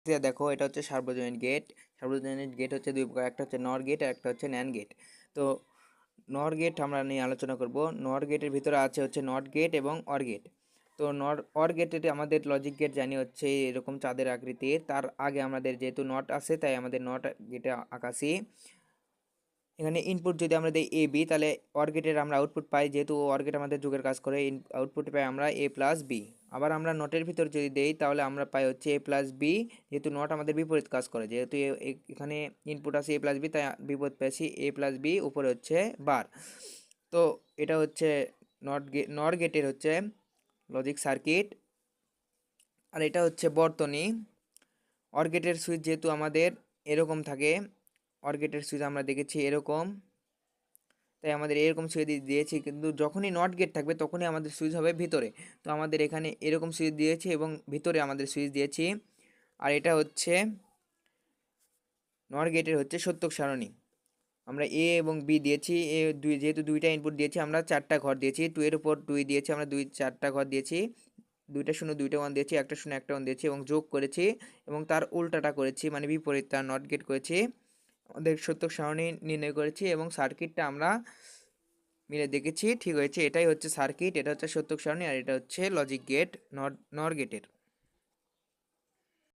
দেখো এটা হচ্ছে সার্বজনীন গেট। সার্বজনীন গেট হচ্ছে দুই প্রকার, একটা হচ্ছে নর গেট আর একটা হচ্ছে ন্যান্ড গেট। তো নর গেট আমরা নিয়ে আলোচনা করব। নর গেটের ভিতরে আছে হচ্ছে নট গেট এবং অর গেট। তো অর গেটের আমাদের লজিক গেট জানি হচ্ছে এরকম চাঁদের আকৃতির। তার আগে আমাদের যেহেতু নট আছে তাই আমাদের নট গেটে আকাশি। এখানে ইনপুট যদি আমরা দিই এ বি, তাহলে অর গেটের আমরা আউটপুট পাই, যেহেতু অর গেট আমাদের যোগের কাজ করে, আউটপুট পাই আমরা এ প্লাস বি। আবার আমরা নটের ভিতর যদি দেই তাহলে আমরা পাই হচ্ছে এ প্লাস বি, যেহেতু নট আমাদের বিপরীত কাজ করে, যেহেতু এখানে ইনপুট আছে এ প্লাস বি তাই বিপরীত পেয়েছি এ প্লাস বি, উপরে হচ্ছে বার। তো এটা হচ্ছে নর গেটের হচ্ছে লজিক সার্কিট। আর এটা হচ্ছে বর্তনী। অর গেটের সুইচ যেহেতু আমাদের এরকম থাকে, অর গেটের সুইচ আমরা দেখেছি এরকম, তাই আমাদের এরকম সুইচ দিয়েছি, কিন্তু যখনই নট গেট থাকবে তখনই আমাদের সুইচ হবে ভিতরে। তো আমাদের এখানে এরকম সুইচ দিয়েছি এবং ভিতরে আমাদের সুইচ দিয়েছি। আর এটা হচ্ছে নট গেটের হচ্ছে সত্যক সারণী। আমরা এ এবং বি দিয়েছি, যেহেতু দুইটা ইনপুট দিয়েছি আমরা চারটা ঘর দিয়েছি, 2 এর উপর 2 দিয়েছি, আমরা চারটা ঘর দিয়েছি, দুইটা শূন্য দুইটা ওয়ান দিয়েছি, একটা শূন্য একটা ওয়ান দিয়েছি এবং যোগ করেছি এবং তার উল্টাটা করেছি, মানে বিপরীত, তার নট গেট করেছি, আমাদের সত্যক সারণী নির্ণয় করেছি এবং সার্কিটটা আমরা মিলে দেখেছি ঠিক হয়েছে। এটাই হচ্ছে সার্কিট, এটা হচ্ছে সত্যক সারণী, আর এটা হচ্ছে লজিক গেট নর গেটের।